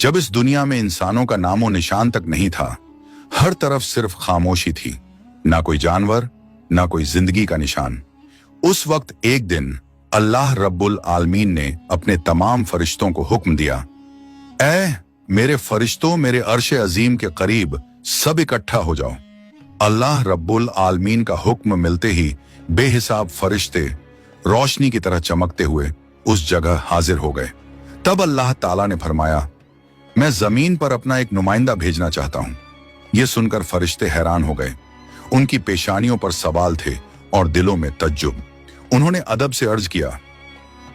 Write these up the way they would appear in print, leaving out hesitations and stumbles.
जब इस दुनिया में इंसानों का नामो निशान तक नहीं था, हर तरफ सिर्फ खामोशी थी, ना कोई जानवर, ना कोई जिंदगी का निशान। उस वक्त एक दिन अल्लाह रब्बुल आलमीन ने अपने तमाम फरिश्तों को हुक्म दिया, ऐ मेरे फरिश्तों, मेरे अर्श अजीम के करीब सब इकट्ठा हो जाओ। अल्लाह रब्बुल आलमीन का हुक्म मिलते ही बेहिसाब फरिश्ते रोशनी की तरह चमकते हुए उस जगह हाजिर हो गए। तब अल्लाह ताला ने फरमाया, मैं जमीन पर अपना एक नुमाइंदा भेजना चाहता हूं। यह सुनकर फरिश्ते हैरान हो गए। उनकी पेशानियों पर सवाल थे और दिलों में तज्जुब। उन्होंने अदब से अर्ज किया,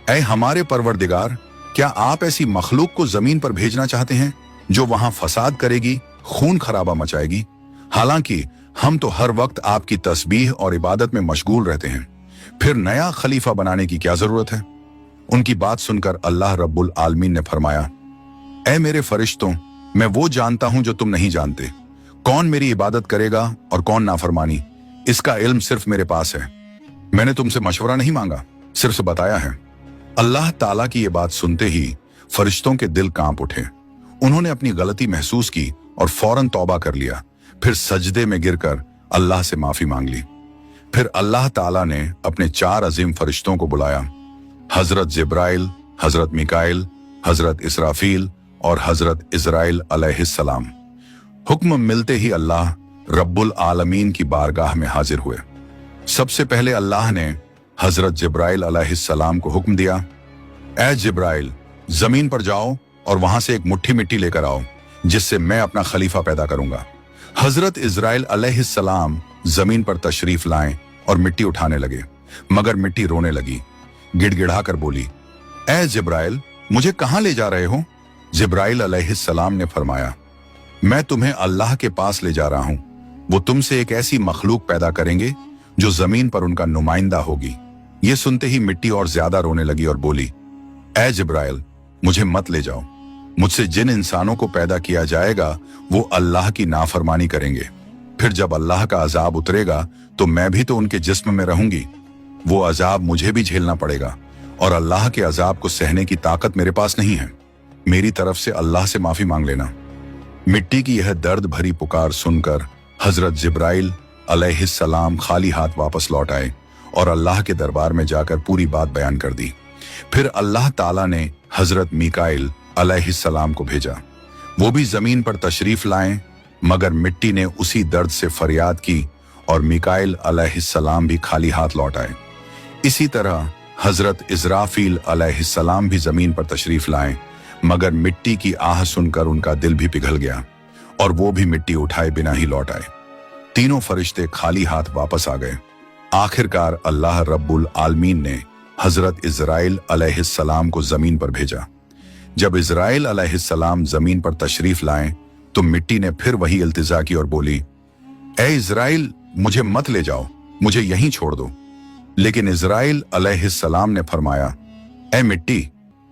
ऐ हमारे परवरदिगार, क्या आप ऐसी मखलूक को जमीन पर भेजना चाहते हैं जो वहां फसाद करेगी, खून खराबा मचाएगी? हालांकि हम तो हर वक्त आपकी तस्बीह और इबादत में मशगूल रहते हैं, फिर नया खलीफा बनाने की क्या जरूरत है? उनकी बात सुनकर अल्लाह रब्बुल आलमीन ने फरमाया, ऐ मेरे फरिश्तों, मैं वो जानता हूं जो तुम नहीं जानते। कौन मेरी इबादत करेगा और कौन नाफरमानी, इसका इल्म सिर्फ मेरे पास है। मैंने तुमसे मशवरा नहीं मांगा, सिर्फ बताया है। अल्लाह ताला की ये बात सुनते ही फरिश्तों के दिल कांप उठे। उन्होंने अपनी गलती महसूस की और फौरन तौबा कर लिया। फिर सजदे में गिरकर अल्लाह से माफी मांग ली। फिर अल्लाह ताला ने अपने 4 अजीम फरिश्तों को बुलाया, हजरत जिब्राइल, हजरत मिकाइल, हजरत इसराफील और हजरत इजराइल अलैहिस्सलाम। हुक्म मिलते ही अल्लाह रब्बुल आलमीन की बारगाह में हाजिर हुए। सबसे पहले अल्लाह ने हजरत जिब्राइल अलैहिस्सलाम को हुक्म दिया, ऐ जिब्राइल, जमीन पर जाओ और वहां से एक मुट्ठी मिट्टी लेकर आओ, जिससे मैं अपना खलीफा पैदा करूंगा। हजरत इजराइल अलैहिस्सलाम जमीन पर तशरीफ लाएं और मिट्टी उठाने लगे, मगर मिट्टी रोने लगी। गिड़गिड़ाकर बोली, ऐ जिब्राइल, मुझे कहां ले जा रहे हो? जिब्राइल अलैहिस्सलाम ने फरमाया, मैं तुम्हें अल्लाह के पास ले जा रहा हूं। वो तुमसे एक ऐसी मखलूक पैदा करेंगे जो जमीन पर उनका नुमाइंदा होगी। ये सुनते ही मिट्टी और ज्यादा रोने लगी और बोली, ऐ जिब्राइल, मुझे मत ले जाओ। मुझसे जिन इंसानों को पैदा किया जाएगा वो अल्लाह की नाफरमानी करेंगे। फिर जब अल्लाह का अजाब उतरेगा तो मैं भी तो उनके जिस्म में रहूंगी। वो अजाब मुझे भी झेलना पड़ेगा और अल्लाह के अजाब को सहने की ताकत मेरे पास नहीं है। मेरी तरफ से अल्लाह से माफी मांग लेना। मिट्टी की यह दर्द भरी पुकार सुनकर हजरत जिब्राइल अलैहिस्सलाम खाली हाथ वापस लौट आए और अल्लाह के दरबार में जाकर पूरी बात बयान कर दी। फिर अल्लाह ताला ने हजरत मिकाइल अलैहिस्सलाम को भेजा। वो भी जमीन पर तशरीफ लाएं, मगर मिट्टी ने उसी दर्द से फरियाद की और मिकाइल अलैहिस्सलाम भी खाली हाथ लौट आए। इसी तरह हजरत इजराफील अलैहिस्सलाम भी जमीन पर तशरीफ लाएं, मगर मिट्टी की आह सुनकर उनका दिल भी पिघल गया और वो भी मिट्टी उठाए बिना ही लौट आए। तीनों फरिश्ते खाली हाथ वापस आ गए। आखिरकार अल्लाह रब्बुल आलमीन ने हजरत इजराइल अलैहिस्सलाम को जमीन पर भेजा। जब इजराइल अलैहिस्सलाम जमीन पर तशरीफ लाएं तो मिट्टी ने फिर वही इल्तिजा की और बोली, ऐ इजराइल, मुझे मत ले जाओ, मुझे यहीं छोड़ दो। लेकिन इजराइल अलैहिस्सलाम ने फरमाया, ऐ मिट्टी,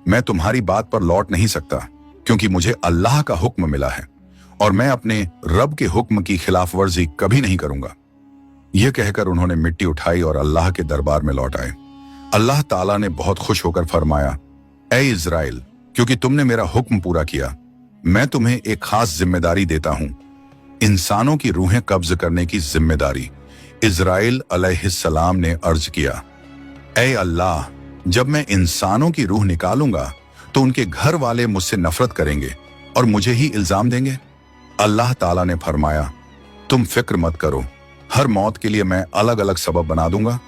मैं तुम्हारी बात पर लौट नहीं सकता, क्योंकि मुझे अल्लाह का हुक्म मिला है और मैं अपने रब के हुक्म की खिलाफ वर्जी कभी नहीं करूंगा। यह कहकर उन्होंने मिट्टी उठाई और अल्लाह के दरबार में लौट आए। अल्लाह ताला ने बहुत खुश होकर फरमाया, ऐ इजराइल, क्योंकि तुमने मेरा हुक्म पूरा किया, मैं तुम्हें एक खास जिम्मेदारी देता हूं, इंसानों की रूहें कब्ज करने की जिम्मेदारी। इजराइल अलैहिस्सलाम ने अर्ज किया, ऐ अल्लाह, जब मैं इंसानों की रूह निकालूंगा तो उनके घर वाले मुझसे नफरत करेंगे और मुझे ही इल्जाम देंगे। अल्लाह ताला ने फरमाया, तुम फिक्र मत करो, हर मौत के लिए मैं अलग अलग सबब बना दूंगा।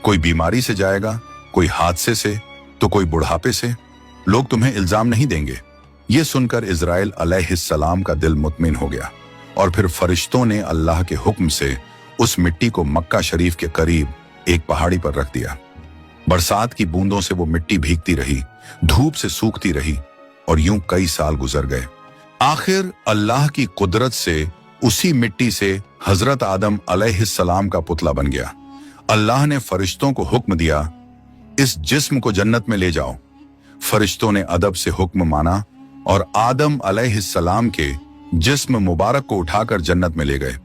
कोई बीमारी से जाएगा, कोई हादसे से, तो कोई बुढ़ापे से। लोग तुम्हें इल्जाम नहीं देंगे। ये सुनकर इजराइल अलैहिस्सलाम का दिल मुतमिन हो गया और फिर फरिश्तों ने अल्लाह के हुक्म से उस मिट्टी को मक्का शरीफ के करीब एक पहाड़ी पर रख दिया। बरसात की बूंदों से वो मिट्टी भीगती रही, धूप से सूखती रही और यूं कई साल गुजर गए। आखिर अल्लाह की कुदरत से उसी मिट्टी से हजरत आदम अलैहिस्सलाम का पुतला बन गया। अल्लाह ने फरिश्तों को हुक्म दिया, इस जिस्म को जन्नत में ले जाओ। फरिश्तों ने अदब से हुक्म माना और आदम अलैहिस्सलाम के जिस्म मुबारक को उठाकर जन्नत में ले गए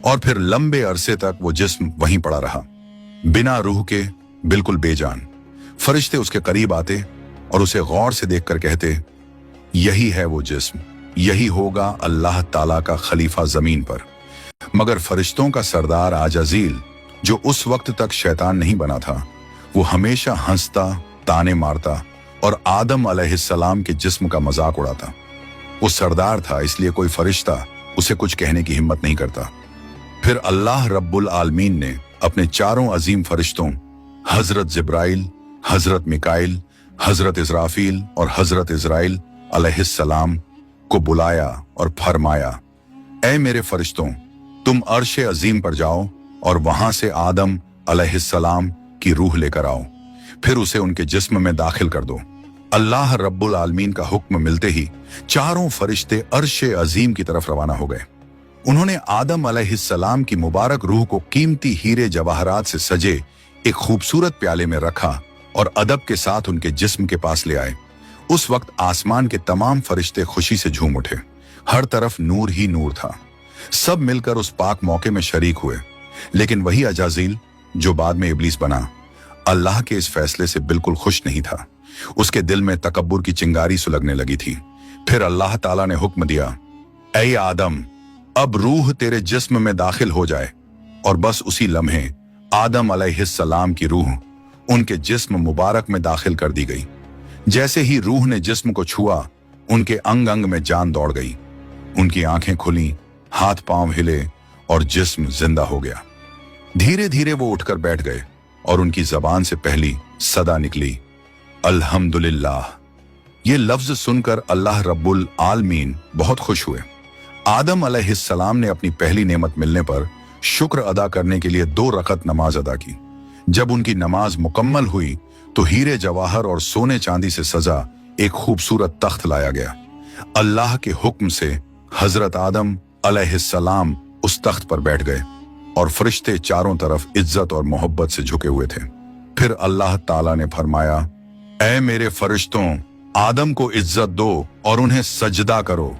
और फिर लंबे अरसे तक वो जिस्म वहीं पड़ा रहा, बिना रूह के, बिल्कुल बेजान। फरिश्ते उसके करीब आते और उसे गौर से देखकर कहते, यही है वो जिस्म, यही होगा अल्लाह ताला का खलीफा जमीन पर। मगर फरिश्तों का सरदार आजाजील, जो उस वक्त तक शैतान नहीं बना था, वो हमेशा हंसता, ताने मारता और आदम अलैहिस्सलाम के जिस्म का मजाक उड़ाता। वो सरदार था, इसलिए कोई फरिश्ता उसे कुछ कहने की हिम्मत नहीं करता। फिर अल्लाह रब्बुल आलमीन ने अपने चारों अजीम फरिश्तों हजरत जिब्राइल, हजरत मिकाइल, हजरत इजराफील और हजरत इजराइल अलैहिस्सलाम को बुलाया और फरमाया, ऐ मेरे फरिश्तों, तुम अर्श अजीम पर जाओ और वहां से आदम अलैहिस्सलाम की रूह लेकर आओ, फिर उसे उनके जिस्म में दाखिल कर दो। अल्लाह रब्बुल आलमीन का हुक्म मिलते ही चारों फरिश्ते अर्श अजीम की तरफ रवाना हो गए। उन्होंने आदम अलैहिस्सलाम की मुबारक रूह को कीमती हीरे जवाहरात से सजे एक खूबसूरत प्याले में रखा और अदब के साथ उनके जिस्म के पास ले आए। उस वक्त आसमान के तमाम फरिश्ते खुशी से झूम उठे। हर तरफ नूर ही नूर था। सब मिलकर उस पाक मौके में शरीक हुए। लेकिन वही अजाजील, जो बाद में इब्लीस बना, अल्लाह के इस फैसले से बिल्कुल खुश नहीं था। उसके दिल में तकब्बुर की चिंगारी सुलगने लगी थी। फिर अल्लाह ताला ने हुक्म दिया, ऐ आदम, अब रूह तेरे जिस्म में दाखिल हो जाए। और बस उसी लम्हे आदम अलैहिस्सलाम की रूह उनके जिस्म मुबारक में दाखिल कर दी गई। जैसे ही रूह ने जिस्म को छुआ, उनके अंग अंग में जान दौड़ गई। उनकी आंखें खुली, हाथ पांव हिले और जिस्म जिंदा हो गया। धीरे धीरे वो उठकर बैठ गए और उनकी जबान से पहली सदा निकली, अल्हम्दुलिल्लाह। ये लफ्ज सुनकर अल्लाह रब्बुल आलमीन बहुत खुश हुए। आदम अलैहिस्सलाम ने अपनी पहली नेमत मिलने पर शुक्र अदा करने के लिए 2 रकत नमाज अदा की। जब उनकी नमाज मुकम्मल हुई तो हीरे जवाहर और सोने चांदी से सजा एक खूबसूरत तख्त लाया गया। अल्लाह के हुक्म से हजरत आदम अलैहिस्सलाम उस तख्त पर बैठ गए और फरिश्ते चारों तरफ इज्जत और मोहब्बत से झुके हुए थे। फिर अल्लाह ताला ने फरमाया, ऐ मेरे फरिश्तों, आदम को इज्जत दो और उन्हें सजदा करो।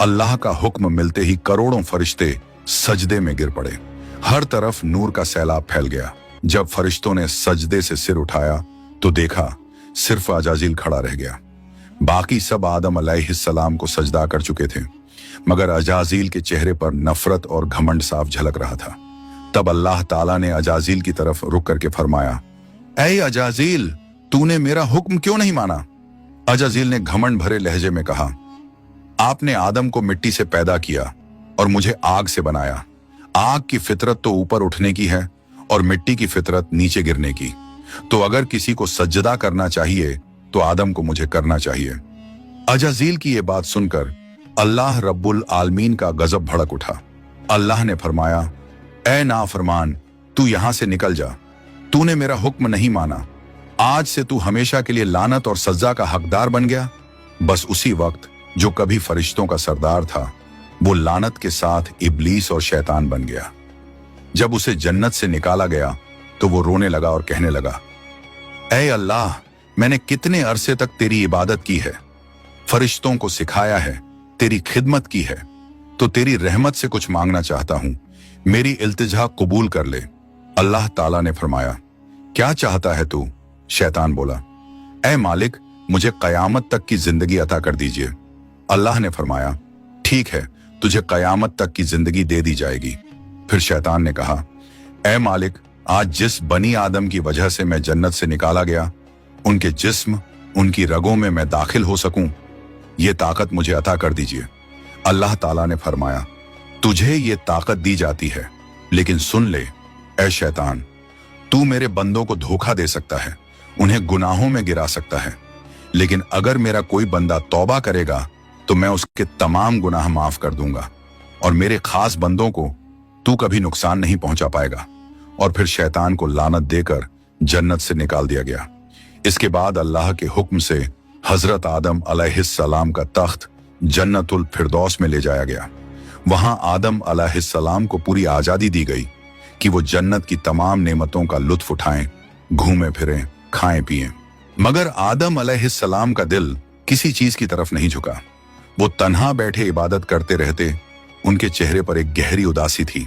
अल्लाह का हुक्म मिलते ही करोड़ों फरिश्ते सजदे में गिर पड़े। हर तरफ नूर का सैलाब फैल गया। जब फरिश्तों ने सजदे से सिर उठाया तो देखा सिर्फ अजाजील खड़ा रह गया। बाकी सब आदम अलैहिस्सलाम को सजदा कर चुके थे, मगर अजाजील के चेहरे पर नफरत और घमंड साफ झलक रहा था। तब अल्लाह ताला ने अजाजील की तरफ रुक करके फरमाया, ऐ अजाजील, तूने मेरा हुक्म क्यों नहीं माना? अजाजील ने घमंड भरे लहजे में कहा, आपने आदम को मिट्टी से पैदा किया और मुझे आग से बनाया। आग की फितरत तो ऊपर उठने की है और मिट्टी की फितरत नीचे गिरने की। तो अगर किसी को सजदा करना चाहिए तो आदम को मुझे करना चाहिए। अजाजील की यह बात सुनकर अल्लाह रब्बुल आलमीन का गजब भड़क उठा। अल्लाह ने फरमाया, ऐ नाफरमान, तू यहां से निकल जा। तूने मेरा हुक्म नहीं माना। आज से तू हमेशा के लिए लानत और सजा का हकदार बन गया। बस उसी वक्त जो कभी फरिश्तों का सरदार था, वो लानत के साथ इब्लीस और शैतान बन गया। जब उसे जन्नत से निकाला गया तो वो रोने लगा और कहने लगा, ऐ अल्लाह, मैंने कितने अरसे तक तेरी इबादत की है, फरिश्तों को सिखाया है, तेरी खिदमत की है, तो तेरी रहमत से कुछ मांगना चाहता हूं, मेरी इल्तिजा कबूल कर ले। अल्लाह ताला ने फरमाया, क्या चाहता है तू? शैतान बोला, ऐ मालिक, मुझे कयामत तक की जिंदगी अता कर दीजिए। अल्लाह ने फरमाया, ठीक है, तुझे कयामत तक की जिंदगी दे दी जाएगी। फिर शैतान ने कहा, ऐ मालिक, आज जिस बनी आदम की वजह से मैं जन्नत से निकाला गया, उनके जिस्म, उनकी रगों में मैं दाखिल हो सकूं, ये ताकत मुझे अता कर दीजिए। अल्लाह ताला ने फरमाया, तुझे ये ताकत दी जाती है, लेकिन सुन ले ऐ शैतान, तू मेरे बंदों को धोखा दे सकता है, उन्हें गुनाहों में गिरा सकता है, लेकिन अगर मेरा कोई बंदा तौबा करेगा तो मैं उसके तमाम गुनाह माफ कर दूंगा और मेरे खास बंदों को तू कभी नुकसान नहीं पहुंचा पाएगा। और फिर शैतान को लानत देकर जन्नत से निकाल दिया गया। इसके बाद अल्लाह के हुक्म से हजरत आदम अलैहिस्सलाम का तख्त जन्नतुल फिरदौस में ले जाया गया। वहां आदम अलैहिस्सलाम को पूरी आजादी दी गई कि वो जन्नत की तमाम नेमतों का लुत्फ उठाएं, घूमें फिरें, खाएं पिएं। मगर आदम अलैहिस्सलाम का दिल किसी चीज की तरफ नहीं झुका। वो तन्हा बैठे इबादत करते रहते। उनके चेहरे पर एक गहरी उदासी थी।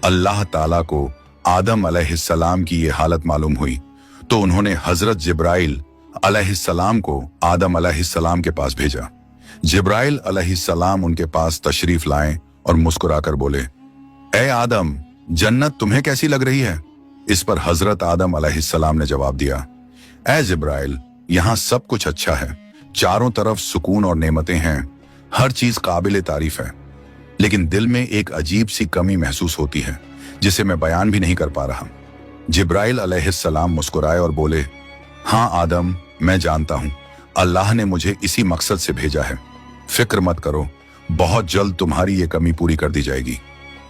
अल्लाह ताला को आदम अलैहिस्सलाम की ये हालत मालूम हुई तो उन्होंने हजरत जिब्राइल अलैहिस्सलाम को आदम अलैहिस्सलाम के पास भेजा। जिब्राइल अलैहिस्सलाम उनके पास तशरीफ लाए और मुस्कुराकर बोले, ए आदम, जन्नत तुम्हें कैसी लग रही है? इस पर हजरत आदम अलैहिस्सलाम ने जवाब दिया, ए जिब्राइल, यहाँ सब कुछ अच्छा है, चारों तरफ सुकून और नेमतें हैं, हर चीज काबिल तारीफ है, लेकिन दिल में एक अजीब सी कमी महसूस होती है जिसे मैं बयान भी नहीं कर पा रहा। जिब्राइल अलैहिस्सलाम मुस्कुराए और बोले, हाँ आदम, मैं जानता हूं, अल्लाह ने मुझे इसी मकसद से भेजा है, फिक्र मत करो, बहुत जल्द तुम्हारी ये कमी पूरी कर दी जाएगी।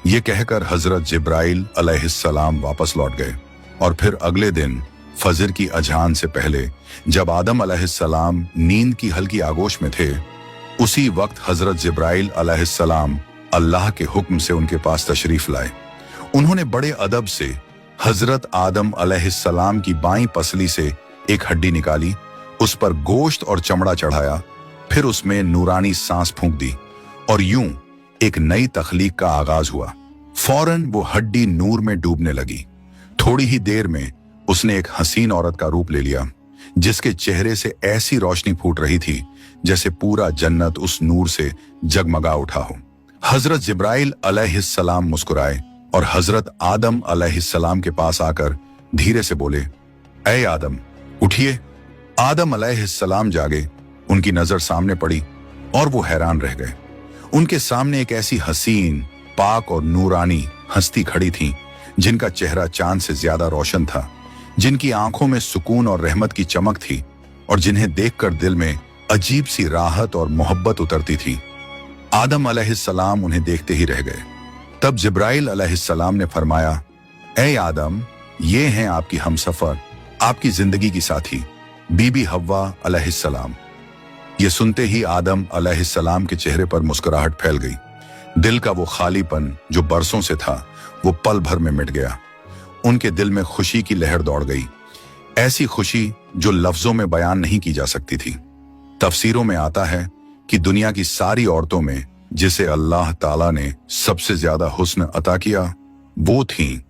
ये कहकर हजरत जिब्राइल अलैहिस्सलाम वापस लौट गए और फिर अगले दिन फजर की अजान से पहले जब आदम अलैहिस्सलाम नींद की हल्की आगोश में थे, उसी वक्त हजरत जिब्राइल अलैहिस्सलाम अल्लाह के हुक्म से उनके पास तशरीफ लाए। उन्होंने बड़े अदब से हजरत आदम अलैहिस्सलाम की बाईं पसली से एक हड्डी निकाली, उस पर गोश्त और चमड़ा चढ़ाया, फिर उसमें नूरानी सांस फूंक दी और यूं एक नई तख्लीक का आगाज हुआ। फौरन वो हड्डी नूर में डूबने लगी। थोड़ी ही देर में उसने एक हसीन औरत का रूप ले लिया, जिसके चेहरे से ऐसी रोशनी फूट रही थी जैसे पूरा जन्नत उस नूर से जगमगा उठा हो। हजरत जिब्राइल अलैहिस्सलाम मुस्कुराए और हजरत आदम अलैहिस्सलाम के पास आकर धीरे से बोले, ऐ आदम, उठिए। आदम अलैहिस्सलाम जागे, उनकी नजर सामने पड़ी और वो हैरान रह गए। उनके सामने एक ऐसी हसीन, पाक और नूरानी हस्ती खड़ी थी जिनका चेहरा चांद से ज्यादा रोशन था, जिनकी आंखों में सुकून और रहमत की चमक थी और जिन्हें देखकर दिल में अजीब सी राहत और मोहब्बत उतरती थी। आदम अलैहिस्सलाम उन्हें देखते ही रह गए। तब जिब्राइल अलैहिस्सलाम ने फरमाया, ऐ आदम, ये हैं आपकी हमसफर, आपकी जिंदगी की साथी, बीबी हव्वा अलैहिस्सलाम। ये सुनते ही आदम अलैहिस्सलाम के चेहरे पर मुस्कुराहट फैल गई। दिल का वो खालीपन जो बरसों से था, वो पल भर में मिट गया। उनके दिल में खुशी की लहर दौड़ गई, ऐसी खुशी जो लफ्जों में बयान नहीं की जा सकती थी। तफसीरों में आता है कि दुनिया की सारी औरतों में जिसे अल्लाह ताला ने सबसे ज्यादा हुस्न अता किया, वो थी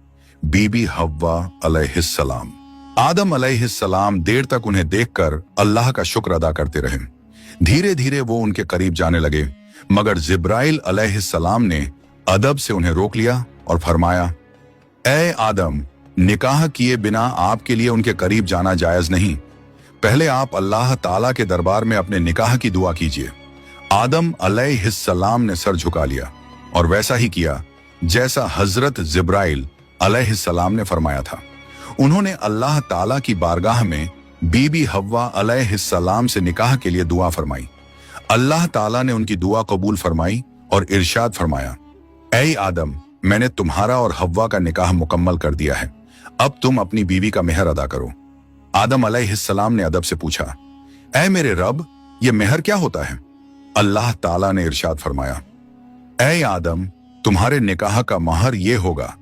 बीबी हव्वा अलैहिस्सलाम। आदम अलैहिस्सलाम देर तक उन्हें देखकर अल्लाह का शुक्र अदा करते रहे। धीरे धीरे वो उनके करीब जाने लगे, मगर जिब्राइल अलैहिस्सलाम ने अदब से उन्हें रोक लिया और फरमाया, ऐ आदम, निकाह किए बिना आपके लिए उनके करीब जाना जायज नहीं। पहले आप अल्लाह ताला के दरबार में अपने निकाह की दुआ कीजिए। आदम अलैहिस्सलाम ने सर झुका लिया और वैसा ही किया जैसा हजरत जिब्राइल अलैहिस्सलाम ने फरमाया था। उन्होंने अल्लाह ताला की बारगाह में बीबी हव्वा अलैहिस्सलाम से निकाह के लिए दुआ फरमाई। अल्लाह ताला ने उनकी दुआ कबूल फरमाई और इरशाद फरमाया, ऐ आदम, मैंने तुम्हारा और हव्वा का निकाह मुकम्मल कर दिया है, अब तुम अपनी बीवी का मेहर अदा करो। आदम अलैहिस्सलाम ने अदब से पूछा, ऐ मेरे रब, ये मेहर क्या होता है? अल्लाह ताला ने इरशाद फरमाया, ऐ आदम, तुम्हारे निकाह का महर ये होगा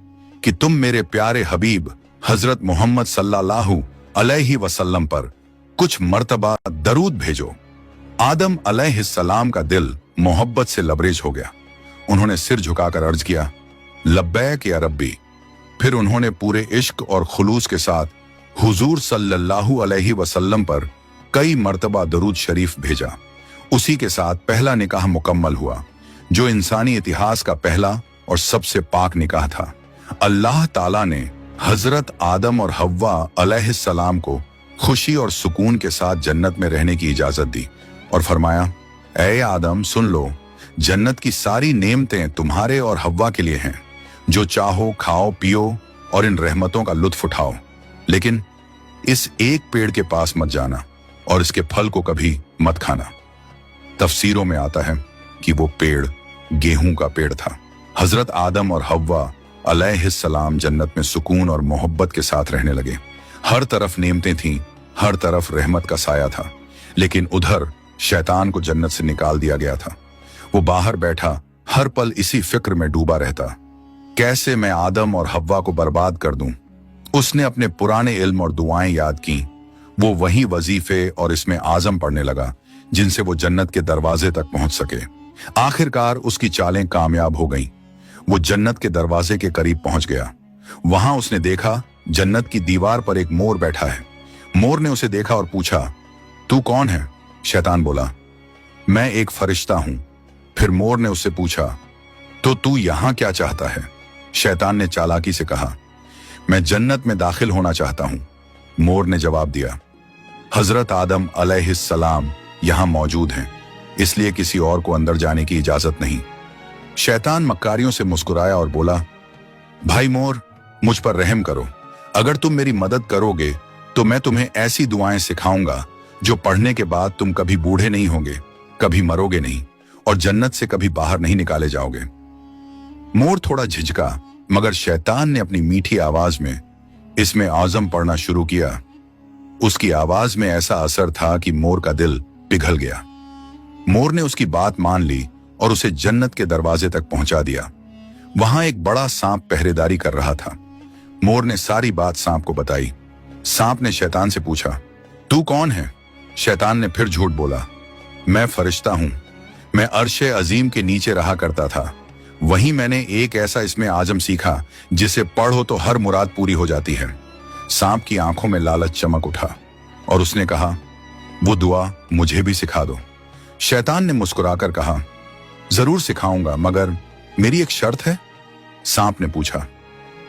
कि तुम मेरे प्यारे हबीब हजरत मोहम्मद सल्लल्लाहु अलैहि वसल्लम पर कुछ मर्तबा दरूद भेजो। आदम अलैहिस्सलाम का दिल मोहब्बत से लबरेज हो गया। उन्होंने सिर झुकाकर अर्ज किया, लब्बैक या रब्बी। फिर उन्होंने पूरे इश्क और खुलूस के साथ हुजूर सल्लल्लाहु अलैहि वसल्लम पर कई मर्तबा दरूद शरीफ भेजा। उसी के साथ पहला निकाह मुकम्मल हुआ, जो इंसानी इतिहास का पहला और सबसे पाक निकाह था। अल्लाह ताला ने हजरत आदम और हव्वा अलैहिस्सलाम को खुशी और सुकून के साथ जन्नत में रहने की इजाजत दी और फरमाया, ऐ आदम, सुन लो, जन्नत की सारी नेमतें तुम्हारे और हव्वा के लिए हैं। जो चाहो खाओ पियो और इन रहमतों का लुत्फ उठाओ, लेकिन इस एक पेड़ के पास मत जाना और इसके फल को कभी मत खाना। तफसीरों में आता है कि वो पेड़ गेहूं का पेड़ था। हजरत आदम और हव्वा अलैहिस्सलाम जन्नत में सुकून और मोहब्बत के साथ रहने लगे। हर तरफ नेमतें थीं, हर तरफ रहमत का साया था, लेकिन उधर शैतान को जन्नत से निकाल दिया गया था। वो बाहर बैठा हर पल इसी फिक्र में डूबा रहता, कैसे मैं आदम और हव्वा को बर्बाद कर दूं। उसने अपने पुराने इल्म और दुआएं याद की। वो वही वजीफे और इसमें आजम पढ़ने लगा जिनसे वो जन्नत के दरवाजे तक पहुंच सके। आखिरकार उसकी चालें कामयाब हो गईं। वो जन्नत के दरवाजे के करीब पहुंच गया। वहां उसने देखा जन्नत की दीवार पर एक मोर बैठा है। मोर ने उसे देखा और पूछा, तू कौन है? शैतान बोला, मैं एक फरिश्ता हूं। फिर मोर ने उससे पूछा, तो तू यहां क्या चाहता है? शैतान ने चालाकी से कहा, मैं जन्नत में दाखिल होना चाहता हूं। मोर ने जवाब दिया, हजरत आदम अलैहिस्सलाम यहां मौजूद हैं, इसलिए किसी और को अंदर जाने की इजाजत नहीं। शैतान मक्कारियों से मुस्कुराया और बोला, भाई मोर, मुझ पर रहम करो। अगर तुम मेरी मदद करोगे तो मैं तुम्हें ऐसी दुआएं सिखाऊंगा जो पढ़ने के बाद तुम कभी बूढ़े नहीं होगे, कभी मरोगे नहीं और जन्नत से कभी बाहर नहीं निकाले जाओगे। मोर थोड़ा झिझका, मगर शैतान ने अपनी मीठी आवाज में इसमें आज़म पढ़ना शुरू किया। उसकी आवाज में ऐसा असर था कि मोर का दिल पिघल गया। मोर ने उसकी बात मान ली और उसे जन्नत के दरवाजे तक पहुंचा दिया। वहां एक बड़ा सांप पहरेदारी कर रहा था। मोर ने सारी बात सांप को बताई। सांप ने शैतान से पूछा, तू कौन है? शैतान ने फिर झूठ बोला, मैं फरिश्ता हूं। मैं अर्शे अजीम के नीचे रहा करता था। वहीं मैंने एक ऐसा इसमें आजम सीखा जिसे पढ़ो तो हर मुराद पूरी हो जाती है। सांप की आंखों में लालच चमक उठा और उसने कहा, वो दुआ मुझे भी सिखा दो। शैतान ने मुस्कुराकर कहा, जरूर सिखाऊंगा, मगर मेरी एक शर्त है। सांप ने पूछा,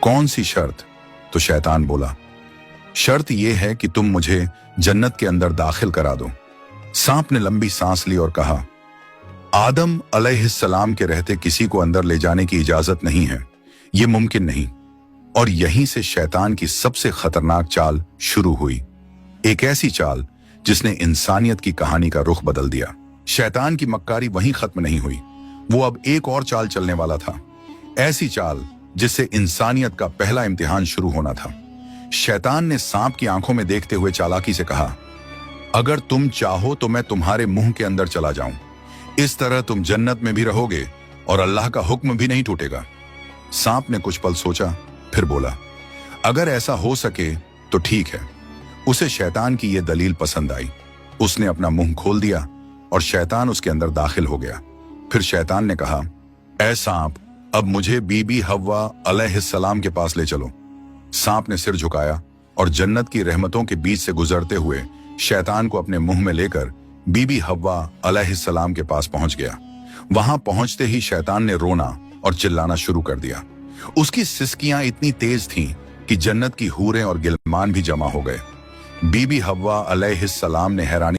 कौन सी शर्त? तो शैतान बोला, शर्त यह है कि तुम मुझे जन्नत के अंदर दाखिल करा दो। सांप ने लंबी सांस ली और कहा, आदम अलैहिस्सलाम के रहते किसी को अंदर ले जाने की इजाजत नहीं है, यह मुमकिन नहीं। और यहीं से शैतान की सबसे खतरनाक चाल शुरू हुई, एक ऐसी चाल जिसने इंसानियत की कहानी का रुख बदल दिया। शैतान की मक्कारी वहीं खत्म नहीं हुई, वो अब एक और चाल चलने वाला था, ऐसी चाल जिससे इंसानियत का पहला इम्तिहान शुरू होना था। शैतान ने सांप की आंखों में देखते हुए चालाकी से कहा, अगर तुम चाहो तो मैं तुम्हारे मुंह के अंदर चला जाऊं, इस तरह तुम जन्नत में भी रहोगे और अल्लाह का हुक्म भी नहीं टूटेगा। सांप ने कुछ पल सोचा, फिर बोला, अगर ऐसा हो सके तो ठीक है। उसे शैतान की यह दलील पसंद आई। उसने अपना मुंह खोल दिया और शैतान उसके अंदर दाखिल हो गया। फिर शैतान ने कहा, ऐ सांप, अब मुझे बीबी हव्वा अलैहिस्सलाम के पास ले चलो। सांप ने सिर झुकाया और जन्नत की रहमतों के बीच से गुजरते हुए शैतान को अपने मुंह में लेकर बीबी हव्वा अलैहिस्सलाम के पास पहुंच गया। वहां पहुंचते ही शैतान ने रोना और चिल्लाना शुरू कर दिया। उसकी सिसकियां इतनी तेज थीं कि जन्नत की हूरें और गिलमान भी जमा हो गए। बीबी हव्वा अलैहिस्सलाम ने हैरानी